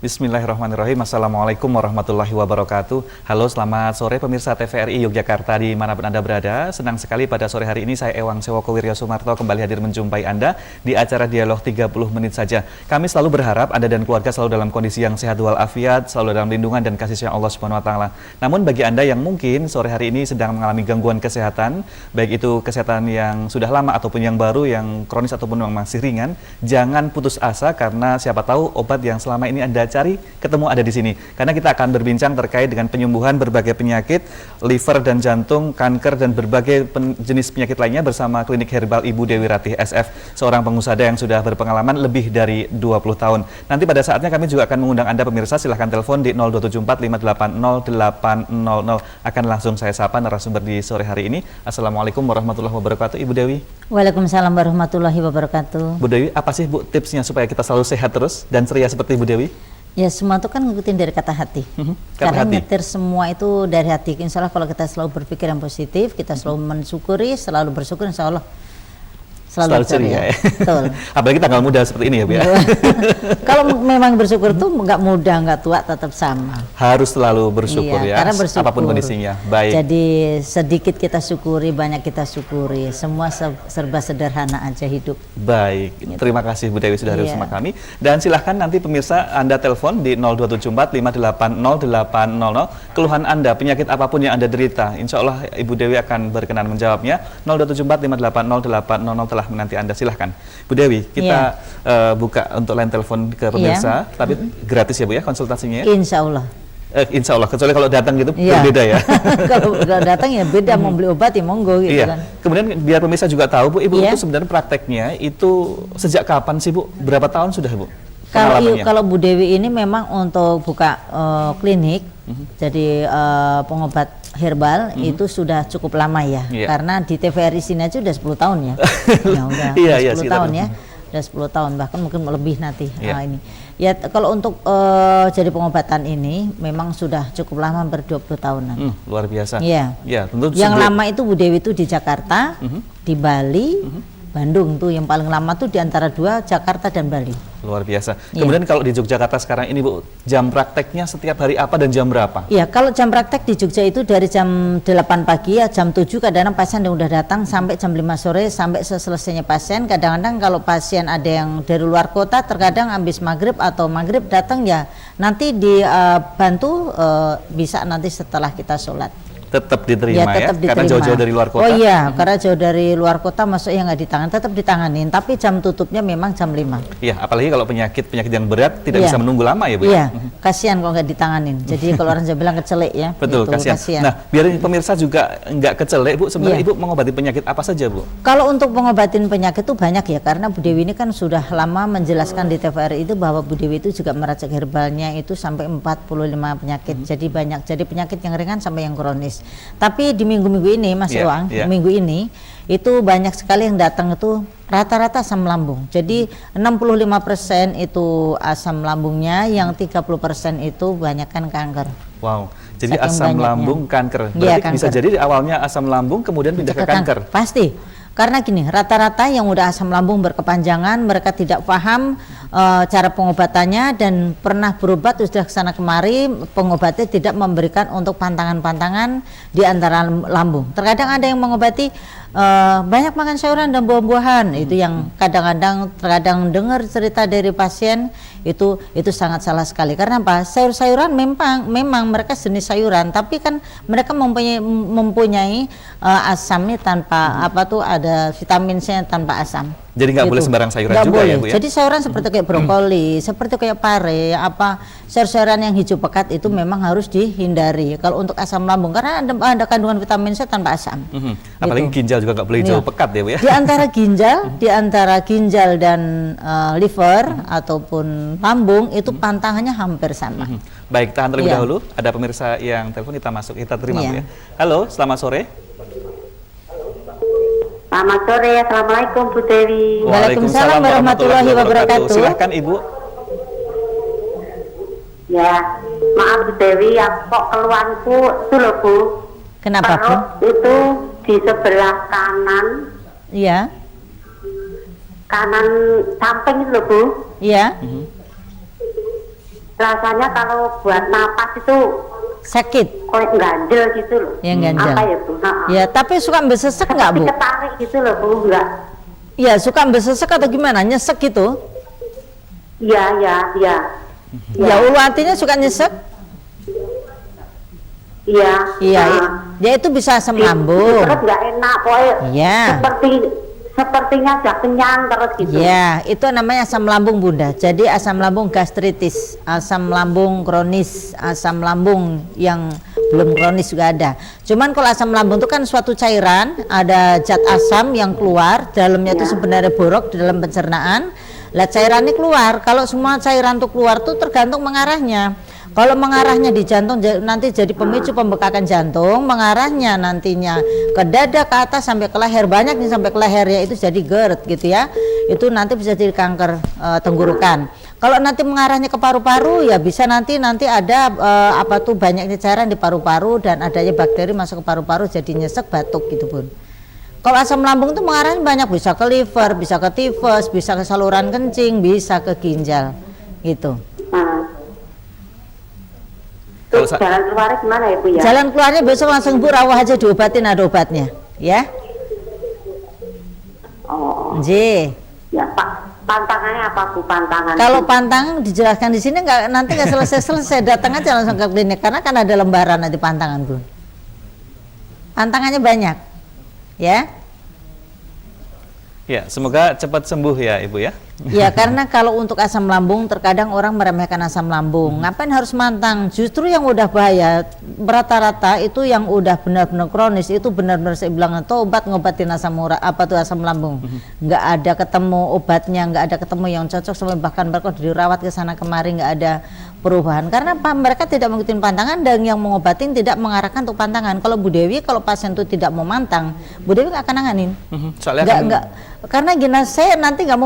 Bismillahirrahmanirrahim. Assalamualaikum warahmatullahi wabarakatuh. Halo, selamat sore pemirsa TVRI Yogyakarta dimanapun Anda berada. Senang sekali pada sore hari ini saya Ewang Sewoko Wiryo Sumarto kembali hadir menjumpai Anda di acara Dialog 30 Menit saja. Kami selalu berharap Anda dan keluarga selalu dalam kondisi yang sehat walafiat, selalu dalam lindungan dan kasih sayang Allah Subhanahu wa taala. Namun bagi Anda yang mungkin sore hari ini sedang mengalami gangguan kesehatan, baik itu kesehatan yang sudah lama ataupun yang baru, yang kronis ataupun yang masih ringan, jangan putus asa karena siapa tahu obat yang selama ini Anda cari ketemu ada di sini. Karena kita akan berbincang terkait dengan penyembuhan berbagai penyakit liver dan jantung, kanker dan berbagai jenis penyakit lainnya bersama Klinik Herbal Ibu Dewi Ratih SF, seorang pengusaha yang sudah berpengalaman lebih dari 20 tahun. Nanti pada saatnya kami juga akan mengundang Anda pemirsa, silahkan telepon di 02745800800. Akan langsung saya sapa narasumber di sore hari ini. Assalamualaikum warahmatullahi wabarakatuh, Ibu Dewi. Waalaikumsalam warahmatullahi wabarakatuh. Bu Dewi, apa sih Bu tipsnya supaya kita selalu sehat terus dan ceria seperti Bu Dewi? Ya, semua itu kan ngikutin dari kata hati. Karena nyetir semua itu dari hati. Insya Allah kalau kita selalu berpikir yang positif, kita selalu mensyukuri, selalu bersyukur, insya Allah selalu ceria. Betul. Apalagi tanggal muda seperti ini ya Bu ya. Kalau memang bersyukur tuh nggak muda, nggak tua, tetap sama. Harus selalu bersyukur ya, karena bersyukur, apapun kondisinya. Baik. Jadi sedikit kita syukuri, banyak kita syukuri. Semua serba sederhana aja hidup. Baik, gitu. Terima kasih Bu Dewi sudah hadir bersama kami. Dan silahkan nanti pemirsa Anda telepon di 02745800800. Keluhan Anda, penyakit apapun yang Anda derita, insya Allah Ibu Dewi akan berkenan menjawabnya. 02745800800 telah menanti Anda. Silahkan Bu Dewi, kita buka untuk line telepon ke pemirsa, tapi gratis ya Bu ya konsultasinya ya? Insya Allah. Insya Allah, kecuali kalau datang gitu berbeda ya. Kalau datang ya beda, mau beli obat ya monggo gitu kan. Kemudian biar pemirsa juga tahu Bu, Ibu itu sebenarnya prakteknya itu sejak kapan sih Bu? Berapa tahun sudah Bu? Kalau Bu Dewi ini memang untuk buka klinik, jadi pengobat herbal itu sudah cukup lama ya. Karena di TVRI sini aja udah 10 tahun ya. Ya udah 10 tahun ya. Udah 10 tahun, bahkan mungkin lebih nanti ini. Ya kalau untuk jadi pengobatan ini memang sudah cukup lama, hampir 20 tahunan. Luar biasa. Iya. Ya, tentu yang lama itu Bu Dewi itu di Jakarta, di Bali, Bandung tuh yang paling lama tuh di antara dua, Jakarta dan Bali. Luar biasa. Kemudian kalau di Yogyakarta sekarang ini Bu, jam prakteknya setiap hari apa dan jam berapa? Iya, kalau jam praktek di Jogja itu dari jam 8 pagi ya, jam 7 kadang-kadang pasien yang udah datang sampai jam 5 sore sampai selesainya pasien. Kadang-kadang kalau pasien ada yang dari luar kota, terkadang habis maghrib atau maghrib datang ya nanti dibantu bisa nanti setelah kita sholat. Tetap diterima ya, tetap karena jauh-jauh dari luar kota. Oh iya, karena jauh dari luar kota masuknya nggak ditangani, tetap ditanganin, tapi jam tutupnya memang jam 5. Iya, apalagi kalau penyakit yang berat tidak bisa menunggu lama ya Bu. Iya, kasihan kalau nggak ditanganin. Jadi kalau orang Jawa bilang kecelek ya. Betul, gitu, kasihan. Nah, biar pemirsa juga nggak kecelek Bu, sebenarnya Ibu mengobati penyakit apa saja Bu? Kalau untuk mengobatin penyakit itu banyak ya, karena Bu Dewi ini kan sudah lama menjelaskan di TVRI itu bahwa Bu Dewi itu juga meracik herbalnya itu sampai 45 penyakit. Jadi banyak, jadi penyakit yang ringan sampai yang kronis. Tapi di minggu-minggu ini Mas Ewang, minggu ini itu banyak sekali yang datang itu rata-rata asam lambung. Jadi 65% itu asam lambungnya, yang 30% itu banyakkan kanker. Wow, jadi asam lambung kanker. Berarti kanker. Bisa jadi awalnya asam lambung kemudian pindah ke kanker. Pasti. Karena gini, rata-rata yang udah asam lambung berkepanjangan, mereka tidak paham cara pengobatannya dan pernah berobat sudah kesana kemari, pengobatnya tidak memberikan untuk pantangan-pantangan di antara lambung. Terkadang ada yang mengobati banyak makan sayuran dan buah-buahan, itu yang kadang-kadang terkadang dengar cerita dari pasien itu sangat salah sekali. Karena apa? Sayur-sayuran memang mereka jenis sayuran, tapi kan mereka mempunyai asamnya tanpa ada vitamin C tanpa asam. Jadi nggak boleh sembarang sayuran juga ya Bu ya? Jadi sayuran seperti kayak brokoli, seperti kayak pare, sayur-sayuran yang hijau pekat itu memang harus dihindari kalau untuk asam lambung, karena ada kandungan vitamin C tanpa asam. Apalagi ginjal juga nggak boleh hijau pekat ya Bu ya? Di antara ginjal dan liver ataupun lambung itu pantangannya hampir sama. Baik, tahan terlebih dahulu. Ada pemirsa yang telepon, kita terima Bu ya. Halo, selamat sore. Selamat sore, Assalamualaikum Bu Dewi. Waalaikumsalam warahmatullahi wabarakatuh. Silahkan Ibu. Ya, maaf Bu Dewi, kok keluhanku itu loh Bu. Kenapa Bu? Itu di sebelah kanan. Iya. Kanan samping itu loh Bu. Iya. rasanya kalau buat napas itu Sakit, kayak ganjel gitu loh. yang ganjel. Apa ya Bu? Ya, tapi suka besesek nggak Seperti Bu? ketarik gitu loh Bu, enggak? Ya, suka besesek atau gimana? Nyesek gitu? Iya, iya, iya. Ya, ulu hatinya suka nyesek? Iya. Iya, Nah, ya itu bisa asam lambung. terus nggak enak, pokoknya Iya. sepertinya sudah kenyang terus gitu. Ya, itu namanya asam lambung Bunda. Jadi asam lambung gastritis, asam lambung kronis, asam lambung yang belum kronis juga ada. Cuman kalau asam lambung itu kan suatu cairan, ada zat asam yang keluar, dalamnya itu sebenarnya borok di dalam pencernaan. Lah cairan ini keluar. Kalau semua cairan itu keluar tuh tergantung mengarahnya. Kalau mengarahnya di jantung nanti jadi pemicu pembekakan jantung, mengarahnya nantinya ke dada, ke atas sampai ke leher, banyak nih sampai ke leher ya, itu jadi GERD gitu ya. Itu nanti bisa jadi kanker tenggorokan. Kalau nanti mengarahnya ke paru-paru ya bisa nanti ada apa tuh banyaknya cairan di paru-paru dan adanya bakteri masuk ke paru-paru jadi nyesek, batuk gitu Bun. Kalau asam lambung itu mengarahnya banyak, bisa ke liver, bisa ke tifus, bisa ke saluran kencing, bisa ke ginjal gitu. Nah. Terus jalan keluarnya gimana ya Bu ya? Jalan keluarnya besok langsung Bu rawah aja diobatin, ada obatnya ya. Oh. J. Ya Pak, pantangannya apa Bu, pantangan? Kalau pantangan dijelaskan di sini nggak, nanti nggak selesai datang aja langsung ke klinik karena kan ada lembaran nanti pantangan Bu. Pantangannya banyak ya. Ya, semoga cepat sembuh ya Ibu ya. Ya, karena kalau untuk asam lambung terkadang orang meremehkan asam lambung. Ngapain harus mantang? Justru yang udah bahaya rata-rata itu yang udah benar-benar kronis itu benar-benar saya bilang obat ngobatin asam urat apa tuh asam lambung. Nggak ada ketemu obatnya, nggak ada ketemu yang cocok, sampai bahkan mereka dirawat ke sana kemari nggak ada perubahan. Karena apa? Mereka tidak mengikuti pantangan dan yang mengobatin tidak mengarahkan untuk pantangan. Kalau Bu Dewi, kalau pasien itu tidak mau mantang, Bu Dewi nggak akan nanganin. Soalnya Nggak, karena gini, saya nanti nggak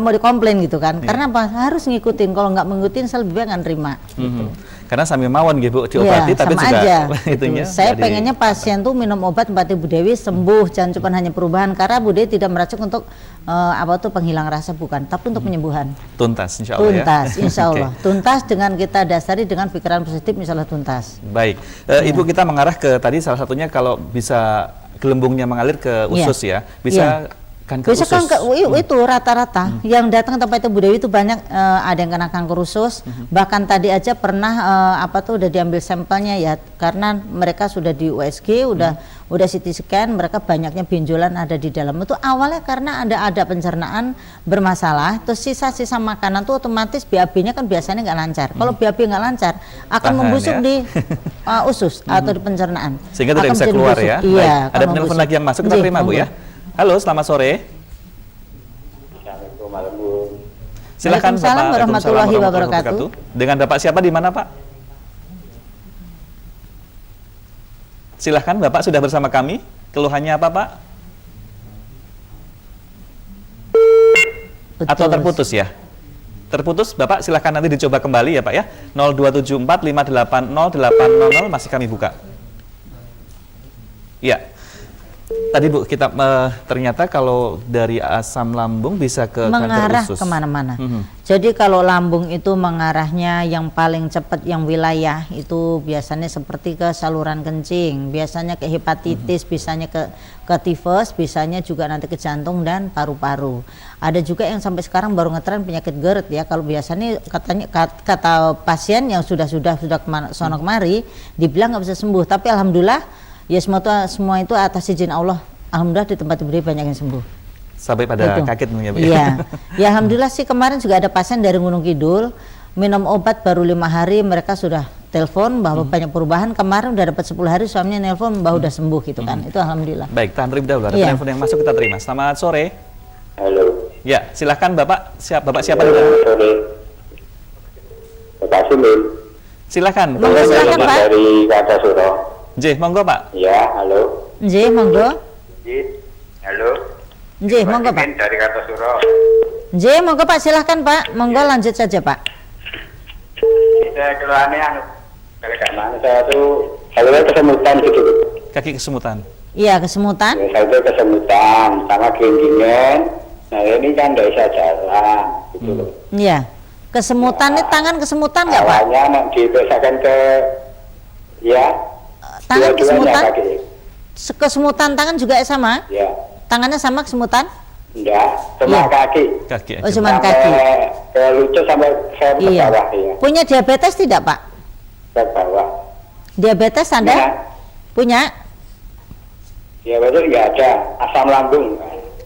mau dikomplain gitu kan. Karena apa? Harus ngikutin. Kalau nggak mengikutin, saya lebih baik nggak nerima. Gitu. Karena sambil mawon gitu diobati, Ya, tapi sama juga aja. itunya. Saya jadi- pengennya pasien tuh minum obat seperti Bu Dewi sembuh, jangan cuma hanya perubahan. Karena Bu Dewi tidak meracik untuk apa tuh penghilang rasa bukan, tapi untuk penyembuhan. tuntas insya Allah Tuntas, ya. insya Oke. Allah. Tuntas dengan kita dasari dengan pikiran positif, misalnya tuntas. Baik, Ibu kita mengarah ke tadi salah satunya kalau bisa gelembungnya mengalir ke usus ya, bisa kanker Bisa usus. kanker itu rata-rata yang datang ke tempat itu Bu Dewi itu banyak ada yang kena kanker usus, bahkan tadi aja pernah apa tuh udah diambil sampelnya ya, karena mereka sudah di USG, udah CT scan, mereka banyaknya benjolan ada di dalam. Itu awalnya karena ada pencernaan bermasalah, terus sisa-sisa makanan tuh otomatis BAB-nya kan biasanya nggak lancar. Kalau BAB nggak lancar akan Tahan, membusuk ya. di usus atau di pencernaan. Sehingga tidak Akan bisa menjadi keluar busuk. ya. Iya. Baik. akan Ada penelpon membusuk. lagi yang masuk, kita Nggih, terima Bu monggo. ya. Halo, selamat sore. Assalamualaikum Bu. Silakan Waalaikumsalam Bapak. warahmatullahi Waalaikumsalam wabarakatuh. Dengan Bapak siapa di mana Pak? Silahkan Bapak sudah bersama kami. Keluhannya apa Pak? Atau Betul. terputus ya? Terputus Bapak silahkan nanti dicoba kembali ya Pak ya. 02745800800 masih kami buka. Ya. Tadi Bu, kita ternyata kalau dari asam lambung bisa ke mengarah kanker usus. kemana-mana. Jadi kalau lambung itu mengarahnya yang paling cepat yang wilayah itu biasanya seperti ke saluran kencing, biasanya ke hepatitis, bisanya ke tifus, bisanya juga nanti ke jantung dan paru-paru. Ada juga yang sampai sekarang baru ngetren penyakit GERD ya. Kalau biasanya katanya kata pasien yang sudah sono kemari dibilang nggak bisa sembuh, tapi alhamdulillah ya semua itu atas izin Allah. Alhamdulillah di tempat beri banyak yang sembuh. Sampai pada Gitu. kaget mungkin ya Bu. Iya. Ya alhamdulillah sih kemarin juga ada pasien dari Gunung Kidul minum obat baru 5 hari mereka sudah telepon bahwa banyak perubahan. Kemarin udah dapat 10 hari suaminya nelpon bahwa udah sembuh gitu kan. Itu alhamdulillah. Baik, tahan terlebih dahulu. Ada Iya. telepon yang masuk kita terima. Selamat sore. Halo. Ya, silahkan Bapak. Bapak siapa di mana? Selamat sore. Bapak Sumil. Silahkan. Monggo, silakan, Pak. Dari Kartasura. J, monggo Pak. Ya, halo. Nggih, monggo. Halo. Nggih, monggo Pak. Dari Kartasura. Nggih, monggo Pak, silahkan Pak. Monggo lanjut saja Pak. Saya keluarnya gara-gara mana saya tuh kalau kesemutan gitu. Kaki kesemutan. Iya, kesemutan. Ya, saya tuh kesemutan sama gelindingan. Nah ini kan nggak bisa jalan gitu loh. Iya. Kesemutan ini tangan kesemutan nggak Pak? Awalnya nak dibesakan ke ya Tangan dua-duanya kesemutan? kaki. Kesemutan tangan juga sama? Ya, Tangannya sama kesemutan? enggak, cuma Iya. kaki. Kaki Oh, aja. cuma Sampai kaki. ke lutut sampai saya ke Iya. bawah ya. Punya diabetes tidak Pak? Ke bawah. Diabetes Anda? Ya, Punya? ya betul ya ada asam lambung.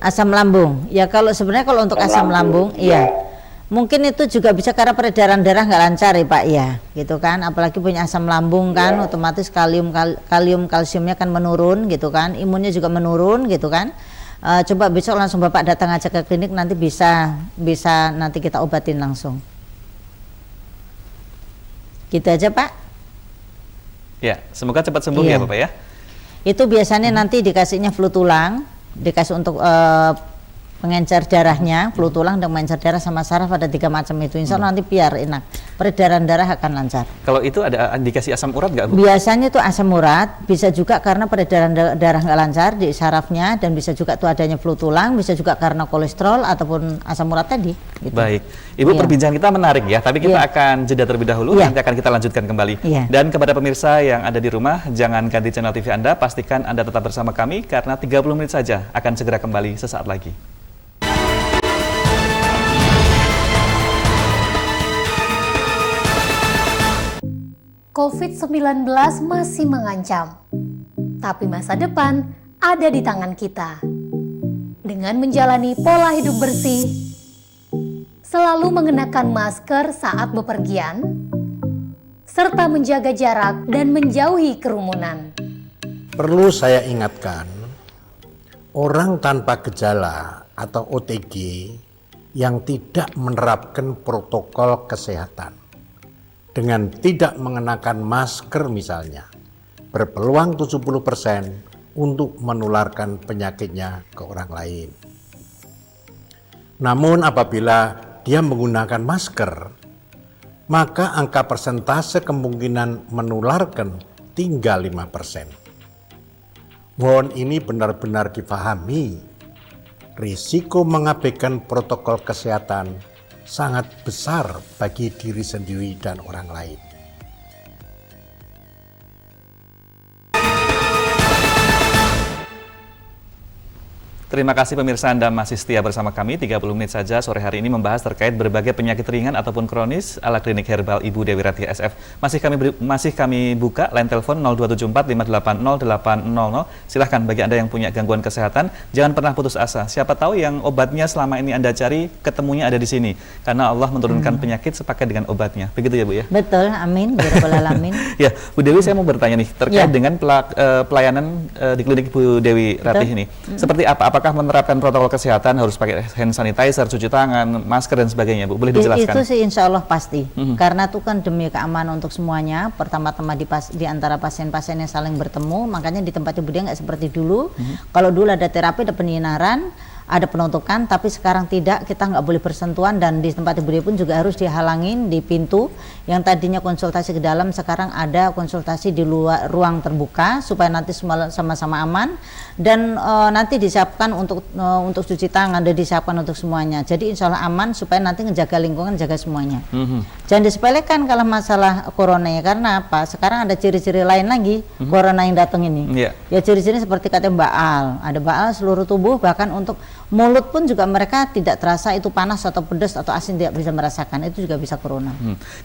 Asam lambung. Ya kalau sebenarnya kalau untuk asam lambung, iya. Mungkin itu juga bisa karena peredaran darah nggak lancar ya Pak ya, gitu kan. Apalagi punya asam lambung kan, Iya. otomatis kalsiumnya kan menurun gitu kan, imunnya juga menurun gitu kan. Coba besok langsung Bapak datang aja ke klinik, nanti bisa nanti kita obatin langsung. Gitu aja Pak. Ya, semoga cepat sembuh Iya. ya Bapak ya. Itu biasanya nanti dikasihnya flu tulang, dikasih untuk pengencer darahnya, flu tulang dan pengencer darah sama saraf, ada 3 macam itu. Insya Allah nanti biar enak, peredaran darah akan lancar. Kalau itu ada indikasi asam urat nggak Bu? Biasanya itu asam urat, bisa juga karena peredaran darah nggak lancar di sarafnya, dan bisa juga tuh adanya flu tulang, bisa juga karena kolesterol ataupun asam urat tadi. Gitu. Baik, Ibu, Iya. perbincangan kita menarik ya, tapi kita Iya. akan jeda terlebih dahulu, Iya. nanti akan kita lanjutkan kembali. Iya. Dan kepada pemirsa yang ada di rumah, jangan ganti channel TV Anda, pastikan Anda tetap bersama kami, karena 30 menit saja akan segera kembali sesaat lagi. COVID-19 masih mengancam, tapi masa depan ada di tangan kita. Dengan menjalani pola hidup bersih, selalu mengenakan masker saat bepergian, serta menjaga jarak dan menjauhi kerumunan. Perlu saya ingatkan, orang tanpa gejala atau OTG yang tidak menerapkan protokol kesehatan dengan tidak mengenakan masker misalnya, berpeluang 70% untuk menularkan penyakitnya ke orang lain. Namun apabila dia menggunakan masker, maka angka persentase kemungkinan menularkan tinggal 5%. Mohon ini benar-benar dipahami. Risiko mengabaikan protokol kesehatan sangat besar bagi diri sendiri dan orang lain. Terima kasih pemirsa, Anda masih setia bersama kami. 30 menit saja sore hari ini membahas terkait berbagai penyakit ringan ataupun kronis ala klinik herbal Ibu Dewi Ratih SF. Masih kami buka line telepon 0274 580 800. Silahkan bagi Anda yang punya gangguan kesehatan, jangan pernah putus asa. Siapa tahu yang obatnya selama ini Anda cari, ketemunya ada di sini. Karena Allah menurunkan penyakit sepaket dengan obatnya. Begitu ya Bu ya? Betul, amin, ya rabbal alamin. Ya, Bu Dewi, saya mau bertanya nih terkait Ya. dengan pelayanan di klinik Bu Dewi Ratih ini. Seperti apa? Apakah menerapkan protokol kesehatan, harus pakai hand sanitizer, cuci tangan, masker dan sebagainya, Bu? Boleh dijelaskan? Itu sih insya Allah pasti, karena itu kan demi keamanan untuk semuanya. Pertama-tama di antara pasien-pasien yang saling bertemu, makanya di tempat Ibu Dia nggak seperti dulu. Kalau dulu ada terapi, ada penyinaran, ada penutupan, tapi sekarang tidak, kita nggak boleh bersentuhan, dan di tempat Ibu Dia pun juga harus dihalangin di pintu. Yang tadinya konsultasi ke dalam, sekarang ada konsultasi di luar ruang terbuka supaya nanti semua sama-sama aman, dan nanti disiapkan untuk cuci tangan, dan disiapkan untuk semuanya. Jadi insya Allah aman supaya nanti ngejaga lingkungan, jaga semuanya. Jangan disepelekan kalau masalah corona ya, karena apa? Sekarang ada ciri-ciri lain lagi corona yang datang ini. Iya. Ya ciri-ciri seperti kata Mbak Al, ada baal seluruh tubuh, bahkan untuk mulut pun juga mereka tidak terasa itu panas atau pedas atau asin, tidak bisa merasakan, itu juga bisa corona.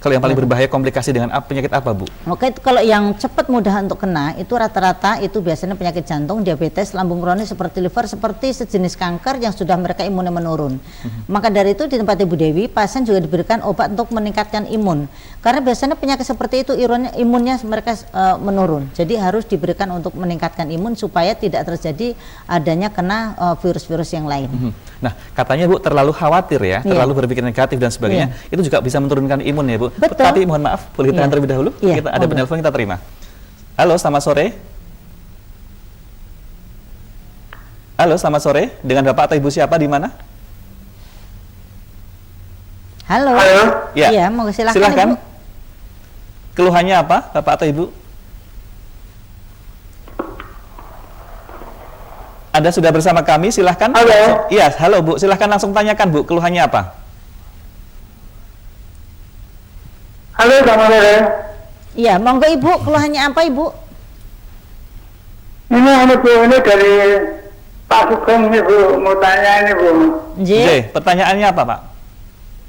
Kalau yang paling berbahaya komplikasi dengan penyakit apa, Bu? Oke, kalau yang cepat mudah untuk kena itu rata-rata itu biasanya penyakit jantung, diabetes, lambung kronis seperti liver, seperti sejenis kanker yang sudah mereka imunnya menurun. Maka dari itu di tempat Ibu Dewi, pasien juga diberikan obat untuk meningkatkan imun. Karena biasanya penyakit seperti itu imunnya mereka menurun. Jadi harus diberikan untuk meningkatkan imun supaya tidak terjadi adanya kena virus-virus yang lain. Nah, katanya Bu terlalu khawatir ya, terlalu berpikir negatif dan sebagainya, itu juga bisa menurunkan imun ya Bu. Betul. Tapi mohon maaf, boleh ditahan terlebih dahulu? Iya, Kita ada penelpon, kita terima. Halo, selamat sore. Halo, selamat sore. Dengan Bapak atau Ibu siapa, di mana? Halo. Ya. Iya, mau silakan, Silakan. Ibu. Keluhannya apa, Bapak atau Ibu? Anda sudah bersama kami, silahkan. Halo. Iya, halo Bu, silahkan langsung tanyakan Bu, keluhannya apa? selamat sore. Iya, monggo Ibu, keluhannya apa Ibu? Ini Bu, ini dari Pak Sugeng ini Bu, mau tanya ini Bu. J, Nggih. pertanyaannya apa Pak?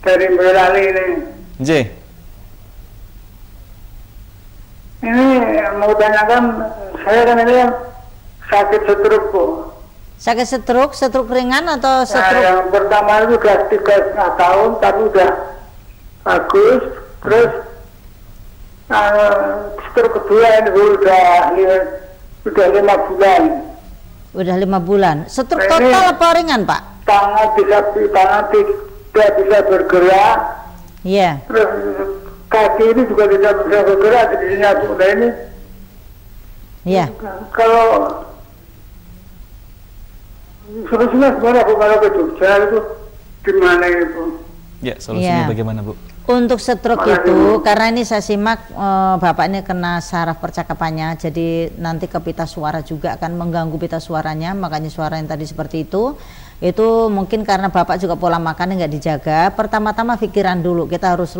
Dari Boyolali ini. J, Ini mau tanyakan, saya kan ini sakit stroke Bu. Sakit stroke ringan atau Nah, stroke? yang pertama itu udah 3,5 tahun, tapi udah bagus. Terus stroke kedua ini Bu, udah 5 bulan. Udah 5 bulan. Stroke Ini- total apa ringan Pak? Tangan tidak bisa bergerak. Iya. Terus kaki ini juga tidak bisa bergerak, jadinya Bu. Nah ini Iya. kalau solusinya gimana Bu, kalau ke Jogja itu gimana ini Bu? ya solusinya Iya. bagaimana Bu? Untuk stroke Makasih, itu, Bu. karena ini saya simak Bapak ini kena saraf percakapannya, jadi nanti ke pita suara juga akan mengganggu pita suaranya, makanya suara yang tadi seperti itu mungkin karena Bapak juga pola makannya nggak dijaga. Pertama-tama pikiran dulu, kita harus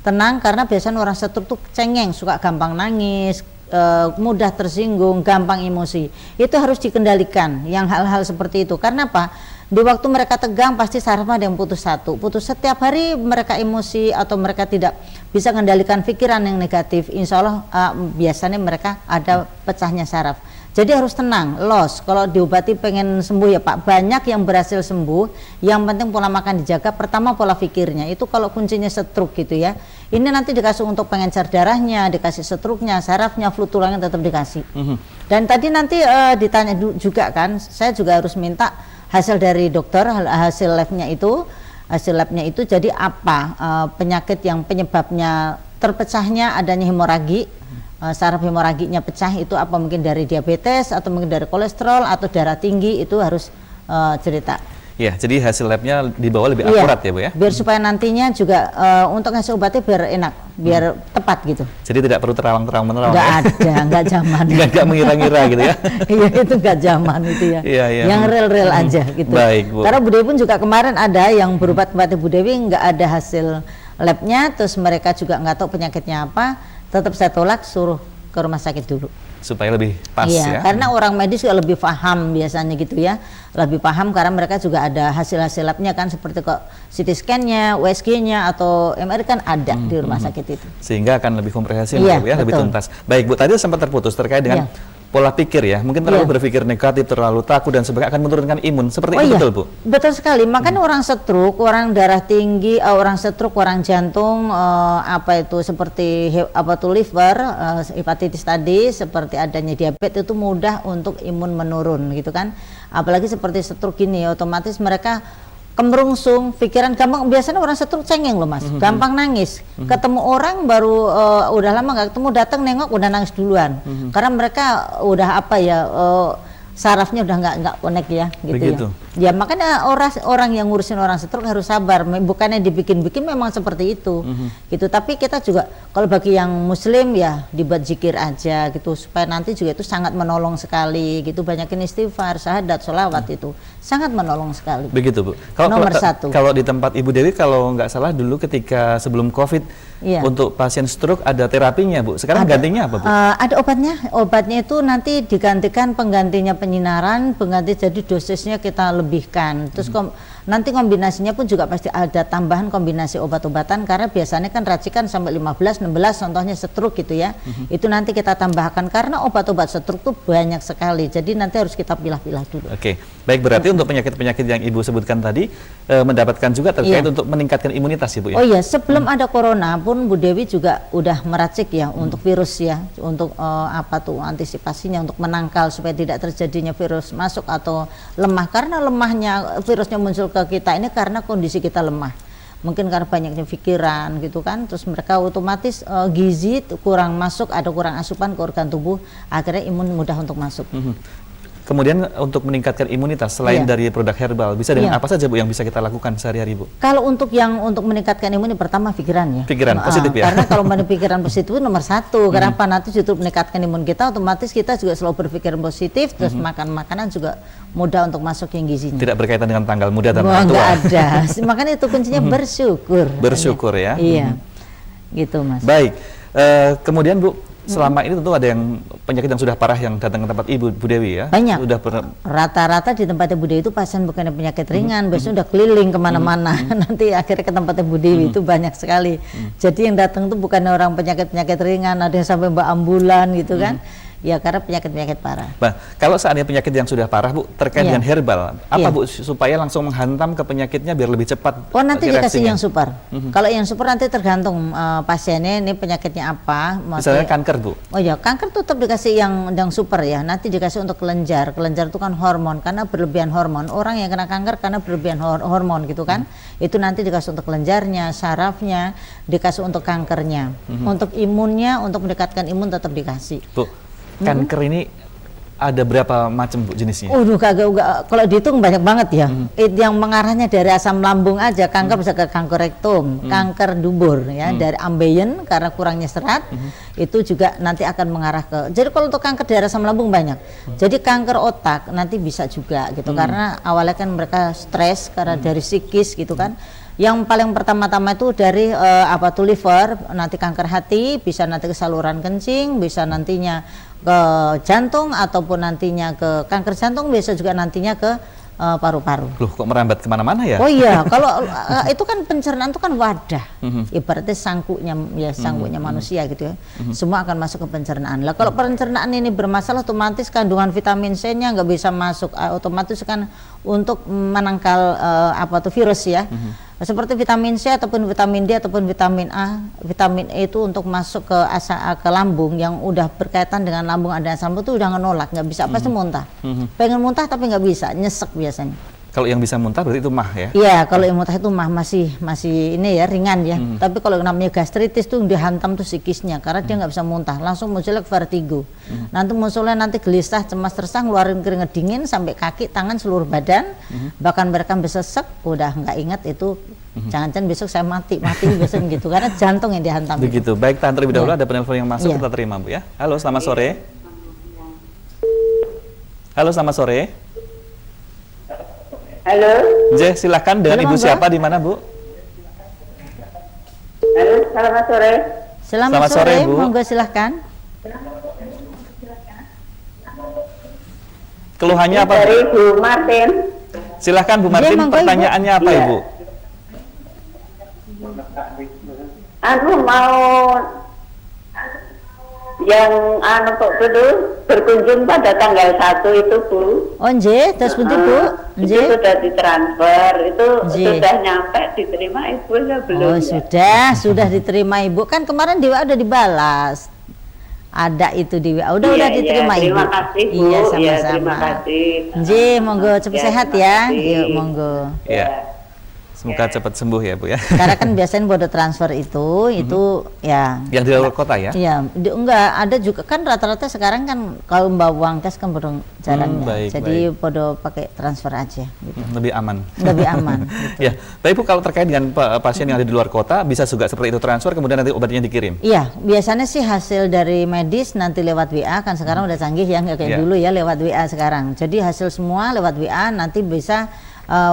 tenang, karena biasanya orang stroke tuh cengeng, suka gampang nangis, mudah tersinggung, gampang emosi. Itu harus dikendalikan, yang hal-hal seperti itu. Karena apa? Di waktu mereka tegang pasti sarafnya ada yang putus setiap hari mereka emosi atau mereka tidak bisa mengendalikan pikiran yang negatif, insya Allah biasanya mereka ada pecahnya saraf. Jadi harus tenang, kalau diobati pengen sembuh ya Pak, banyak yang berhasil sembuh. Yang penting pola makan dijaga, pertama pola pikirnya, itu kalau kuncinya stroke gitu ya. Ini nanti dikasih untuk pengencer darahnya, dikasih stroke-nya, sarafnya, flu tulangnya tetap dikasih. Dan tadi nanti ditanya juga kan, saya juga harus minta hasil dari dokter, hasil labnya itu jadi apa penyakit yang penyebabnya terpecahnya adanya hemoragi, saraf hemoraginya pecah itu apa, mungkin dari diabetes atau mungkin dari kolesterol atau darah tinggi, itu harus cerita. Ya, jadi hasil labnya dibawa lebih Iya, akurat ya Bu ya? biar supaya nantinya juga untuk hasil obatnya biar enak, biar tepat gitu. Jadi tidak perlu terawang-terawang menerawang Nggak ya? ada, nggak zaman. Nggak mengira-ngira gitu ya? Iya, itu nggak zaman itu ya. Iya, iya. Yang real-real aja gitu. Baik, Bu. Karena Bu Dewi pun juga kemarin ada yang berobat ke Bu Dewi nggak ada hasil labnya, terus mereka juga nggak tahu penyakitnya apa, tetap saya tolak, suruh ke rumah sakit dulu. Supaya lebih pas Iya, ya? karena orang medis juga lebih paham biasanya gitu ya, lebih paham karena mereka juga ada hasil-hasil labnya kan, seperti kok CT scan-nya, USG-nya atau MRI kan ada di rumah sakit itu. Sehingga akan lebih komprehensif Iya, ya, lebih betul. tuntas. Baik Bu, tadi sempat terputus terkait dengan pola pikir ya, mungkin terlalu Iya. berpikir negatif, terlalu takut dan sebagainya akan menurunkan imun. Seperti itu betul Bu? Betul sekali. Makanya orang stroke, orang darah tinggi, orang stroke, orang jantung, seperti liver, hepatitis tadi, seperti adanya diabetes itu mudah untuk imun menurun gitu kan. Apalagi seperti stroke ini, otomatis mereka kemerungsung, pikiran gampang. Biasanya orang stroke cengeng loh Mas, gampang nangis. Ketemu orang baru udah lama nggak ketemu, datang nengok udah nangis duluan. Karena mereka udah sarafnya udah nggak connect ya, gitu Begitu. ya. Ya makanya orang yang ngurusin orang stroke harus sabar. Bukannya dibikin-bikin, memang seperti itu, gitu. Tapi kita juga kalau bagi yang Muslim ya dibuat zikir aja gitu, supaya nanti juga itu sangat menolong sekali gitu. Banyakin istighfar, syahadat, sholawat itu sangat menolong sekali. Begitu Bu. Nomor satu. Kalau di tempat Ibu Dewi, kalau nggak salah dulu ketika sebelum COVID, Iya. untuk pasien stroke ada terapinya Bu. Sekarang Ada. gantinya apa Bu? Ada obatnya itu nanti digantikan penggantinya penyinaran, pengganti jadi dosisnya kita lebihkan. Terus nanti kombinasinya pun juga pasti ada tambahan kombinasi obat-obatan, karena biasanya kan racikan sampai 15-16 contohnya stroke gitu ya. Itu nanti kita tambahkan karena obat-obat stroke itu banyak sekali. Jadi nanti harus kita pilah-pilah dulu. Oke, baik, berarti untuk penyakit-penyakit yang Ibu sebutkan tadi mendapatkan juga terkait Iya. untuk meningkatkan imunitas Ibu ya? Oh iya, sebelum ada corona pun Bu Dewi juga udah meracik ya untuk virus ya, untuk antisipasinya, untuk menangkal supaya tidak terjadinya virus masuk atau lemah. Karena lemahnya virusnya muncul ke kita ini karena kondisi kita lemah. Mungkin karena banyaknya pikiran gitu kan, terus mereka otomatis gizi kurang masuk, ada kurang asupan ke organ tubuh, akhirnya imun mudah untuk masuk. Kemudian untuk meningkatkan imunitas selain Iya. dari produk herbal, bisa dengan Iya. apa saja Bu yang bisa kita lakukan sehari-hari Bu? Kalau untuk meningkatkan imun, pertama pikiran ya. Pikiran positif ya? Karena kalau pikiran positif itu nomor satu. Karena apa, nanti justru meningkatkan imun kita, otomatis kita juga selalu berpikir positif, terus makan makanan juga mudah untuk masuk yang gizinya. Tidak berkaitan dengan tanggal muda dan Wah, tua. nggak ada. Makanya itu kuncinya bersyukur. Bersyukur ya. Iya. gitu Mas. Baik, kemudian Bu, selama ini tentu ada yang penyakit yang sudah parah yang datang ke tempat Ibu, Bu Dewi ya? Banyak. Sudah pernah. Rata-rata di tempatnya Bu Dewi itu pasien bukan penyakit ringan, biasanya udah keliling kemana-mana. Nanti akhirnya ke tempatnya Bu Dewi itu banyak sekali. Jadi yang datang itu bukan orang penyakit-penyakit ringan, ada yang sampai mbak ambulan gitu kan. Ya karena penyakit-penyakit parah. Nah, kalau seandainya penyakit yang sudah parah Bu, terkait Iya. dengan herbal, apa Iya. Bu supaya langsung menghantam ke penyakitnya biar lebih cepat? Oh nanti dikasih reaksinya? yang super. Kalau yang super nanti tergantung pasiennya ini penyakitnya apa. Misalnya kanker Bu. Oh ya, kanker tetap dikasih yang super ya. Nanti dikasih untuk kelenjar. Kelenjar itu kan hormon, karena berlebihan hormon. Orang yang kena kanker karena berlebihan hormon gitu kan. Itu nanti dikasih untuk kelenjarnya, sarafnya, dikasih untuk kankernya. Untuk imunnya, untuk mendekatkan imun tetap dikasih. Bu, kanker ini ada berapa macam Bu jenisnya? Kagak kalau dihitung banyak banget ya. Yang mengarahnya dari asam lambung aja, kanker bisa ke kanker rektum, kanker dubur ya, dari ambeien karena kurangnya serat, itu juga nanti akan mengarah ke. Jadi kalau untuk kanker dari asam lambung banyak. Jadi kanker otak nanti bisa juga gitu, karena awalnya kan mereka stres karena dari psikis gitu kan. Yang paling pertama-tama itu dari liver, nanti kanker hati, bisa nanti ke saluran kencing, bisa nantinya ke jantung, ataupun nantinya ke kanker jantung, bisa juga nantinya ke paru-paru. Loh, kok merambat kemana-mana ya? Oh iya, kalau itu kan pencernaan itu kan wadah, ibaratnya sangkuknya manusia gitu ya. Semua akan masuk ke pencernaan. Lah kalau pencernaan ini bermasalah, otomatis kandungan vitamin C-nya nggak bisa masuk, otomatis kan untuk menangkal virus ya. Seperti vitamin C ataupun vitamin D ataupun vitamin A, vitamin E itu untuk masuk ke lambung yang udah berkaitan dengan lambung ada asam lambung itu udah ngenolak, nggak bisa, pasti muntah. Pengen muntah tapi nggak bisa, nyesek biasanya. Kalau yang bisa muntah berarti itu mah ya? Iya, kalau yang muntah itu mah masih ini ya, ringan ya. Tapi kalau yang namanya gastritis tuh dihantam tuh psikisnya, karena dia nggak bisa muntah, langsung munculnya vertigo. Nanti munculnya gelisah, cemas, resah, ngeluarin keringat dingin sampai kaki, tangan, seluruh badan. Bahkan mereka bisa sesek, udah nggak ingat itu. Jangan-jangan besok saya mati biasanya gitu, karena jantung yang dihantam. Begitu. Baik, tahan terlebih dahulu, Iya. ada penelpon yang masuk, Iya. kita terima Bu ya. Halo, selamat sore. Halo, selamat sore. Halo, Silahkan dengan Halo, Ibu Mbak. siapa di mana Bu? halo, selamat sore. Selamat Selamat sore, sore, Bu. monggo silahkan. Keluhannya apa Bu? Dari Bu Martin. Silahkan Bu Martin, monggo, Ibu. pertanyaannya apa Iya. Ibu? Aku mau yang kok itu berkunjung pada tanggal 1 itu Bu. Oh nggih, terus pundi Bu? Itu Nggih. sudah ditransfer, itu Nggih. sudah nyampe, diterima Ibu ya belum? Oh sudah diterima Ibu, kan kemarin di WA udah dibalas. Ada itu di WA, udah Iya, diterima iya, Ibu. terima kasih Bu. Iya, Iya, sama-sama. terima kasih. Nggih, monggo cepat Ya, sehat terima ya. kasih. Yuk, monggo. Ya. Semoga cepat sembuh ya Bu ya. Karena kan biasanya bodo transfer itu ya. Yang di luar kota ya? Iya, enggak ada juga kan rata-rata sekarang kan kalau mbak uang cash kan bodo jalannya. baik, Jadi bodo pakai transfer aja gitu. Lebih aman. Lebih aman. Gitu. Ya, tapi Bu kalau terkait dengan pasien yang ada di luar kota, bisa juga seperti itu transfer, kemudian nanti obatnya dikirim? Iya, biasanya sih hasil dari medis nanti lewat WA, kan sekarang udah canggih ya, nggak kayak Iya. dulu ya lewat WA sekarang. Jadi hasil semua lewat WA, nanti bisa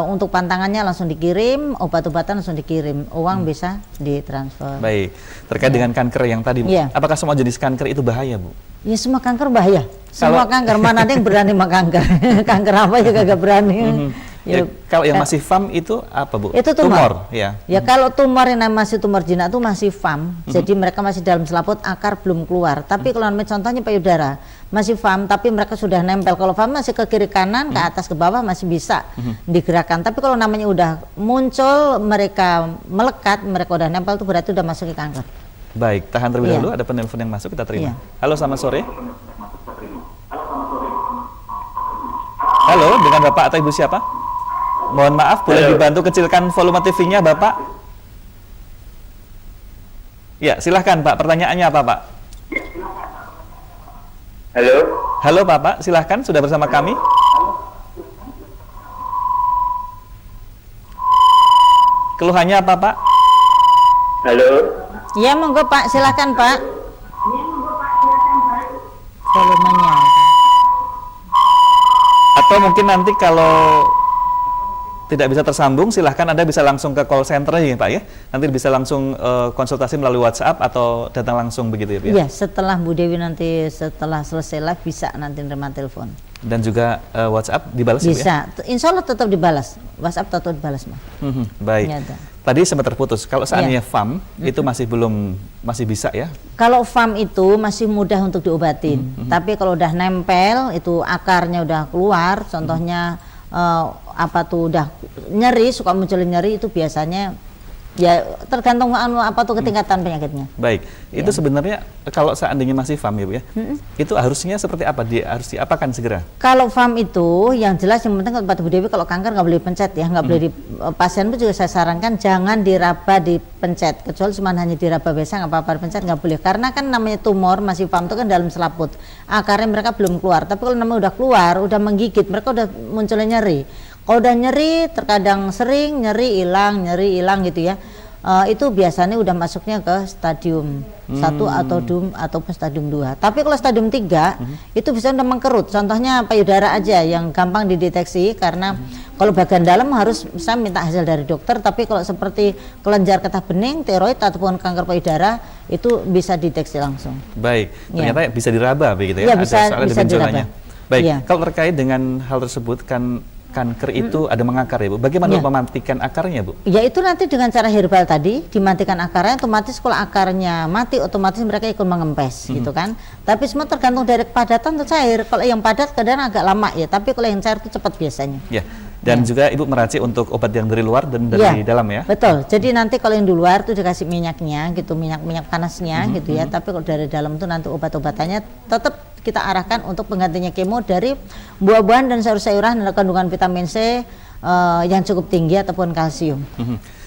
untuk pantangannya langsung dikirim, obat-obatan langsung dikirim, uang bisa ditransfer. Baik, terkait dengan kanker yang tadi Bu, Iya. apakah semua jenis kanker itu bahaya Bu? Ya semua kanker bahaya, semua Kalau- kanker, mana ada yang berani sama kanker. Kanker apa ya kagak berani. Ya, kalau yang masih FAM itu apa Bu? Itu tumor. Ya. Ya kalau tumor yang masih tumor jinak itu masih FAM, jadi mereka masih dalam selaput, akar belum keluar. Tapi kalau namanya contohnya payudara masih FAM, tapi mereka sudah nempel. Kalau FAM masih ke kiri kanan, ke atas ke bawah masih bisa digerakkan. Tapi kalau namanya udah muncul, mereka melekat, mereka udah nempel, itu berarti udah masuk ke kanker. Baik, tahan terlebih Iya. dahulu, ada penelpon yang masuk, kita terima. Iya. Halo, selamat sore. Halo, dengan Bapak atau Ibu siapa? Mohon maaf, boleh Halo. dibantu kecilkan volume TV-nya Bapak? Ya, silahkan Pak, pertanyaannya apa Pak? Halo, Halo Bapak, silahkan, sudah bersama kami? Keluhannya apa Pak? halo. Ya monggo Pak, silakan Pak. Volumenya. Atau mungkin nanti kalau tidak bisa tersambung, silahkan Anda bisa langsung ke call center ya Pak ya. Nanti bisa langsung konsultasi melalui WhatsApp atau datang langsung begitu ya Pak? Iya, setelah Bu Dewi nanti setelah selesai live bisa nanti nerima telepon. Dan juga WhatsApp dibalas ya? Bisa, insya Allah tetap dibalas. WhatsApp tetap dibalas, Mas. Baik. Nyata. Tadi sempat terputus. Kalau seandainya FAM itu masih bisa ya? Kalau FAM itu masih mudah untuk diobatin. Tapi kalau udah nempel, itu akarnya udah keluar, contohnya udah nyeri, suka muncul nyeri, itu biasanya ya tergantung ketingkatan penyakitnya. Baik, itu sebenarnya kalau seandainya masih FAM ya Bu ya, itu harusnya seperti apa? Harus diapakan segera? Kalau FAM itu yang jelas yang penting kata Bu Dewi, kalau kanker nggak boleh dipencet ya, nggak boleh pasien pun juga saya sarankan jangan diraba dipencet, kecuali cuma hanya diraba biasa, nggak apa-apa dipencet nggak boleh, karena kan namanya tumor masih FAM itu kan dalam selaput, akarnya mereka belum keluar, tapi kalau namanya udah keluar, udah menggigit, mereka udah munculnya nyeri. Kalau udah nyeri, terkadang sering nyeri hilang gitu ya. Itu biasanya udah masuknya ke stadium 1 ataupun stadium 2. Tapi kalau stadium 3 itu bisa udah mengkerut. Contohnya payudara aja yang gampang dideteksi, karena kalau bagian dalam harus saya minta hasil dari dokter, tapi kalau seperti kelenjar getah bening, tiroid ataupun kanker payudara itu bisa dideteksi langsung. Baik, ternyata bisa diraba begitu ya? Iya, bisa diraba. Baik, ya. Kalau terkait dengan hal tersebut kan kanker itu ada mengakar ya Bu. Bagaimana mematikan akarnya Bu? Ya itu nanti dengan cara herbal tadi dimatikan akarnya, otomatis kalau akarnya mati otomatis mereka ikut mengempes gitu kan. Tapi semua tergantung dari kepadatan atau cair. Kalau yang padat kadang agak lama ya, tapi kalau yang cair itu cepat biasanya. Ya. Dan juga Ibu meracik untuk obat yang dari luar dan dari dalam ya? Betul. Jadi nanti kalau yang di luar itu dikasih minyaknya gitu, minyak panasnya gitu ya. Tapi kalau dari dalam itu nanti obat-obatannya tetap kita arahkan untuk penggantinya kemo dari buah-buahan dan sayur-sayuran dan kandungan vitamin C yang cukup tinggi ataupun kalsium.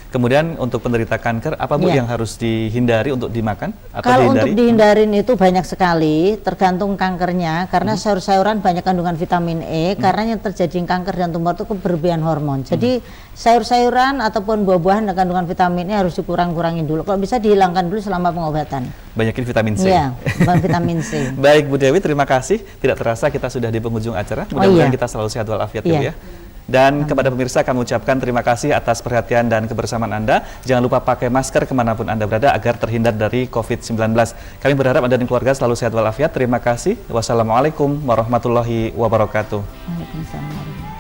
Kemudian untuk penderita kanker apa Bu yang harus dihindari untuk dimakan atau kalau dihindari? Untuk dihindarin itu banyak sekali, tergantung kankernya, karena sayur-sayuran banyak kandungan vitamin E, karena yang terjadi kanker dan tumor itu berlebihan hormon. Jadi sayur-sayuran ataupun buah-buahan dan kandungan vitamin E harus dikurang-kurangin dulu. Kalau bisa dihilangkan dulu selama pengobatan. Banyakin vitamin C. Iya, vitamin C. Baik Bu Dewi, terima kasih. Tidak terasa kita sudah di penghujung acara. Mudah-mudahan kita selalu sehat walafiat ya. Dan kepada pemirsa kami ucapkan terima kasih atas perhatian dan kebersamaan Anda. Jangan lupa pakai masker kemanapun Anda berada agar terhindar dari COVID-19. Kami berharap Anda dan keluarga selalu sehat walafiat. Terima kasih. Wassalamualaikum warahmatullahi wabarakatuh. Waalaikumsalam.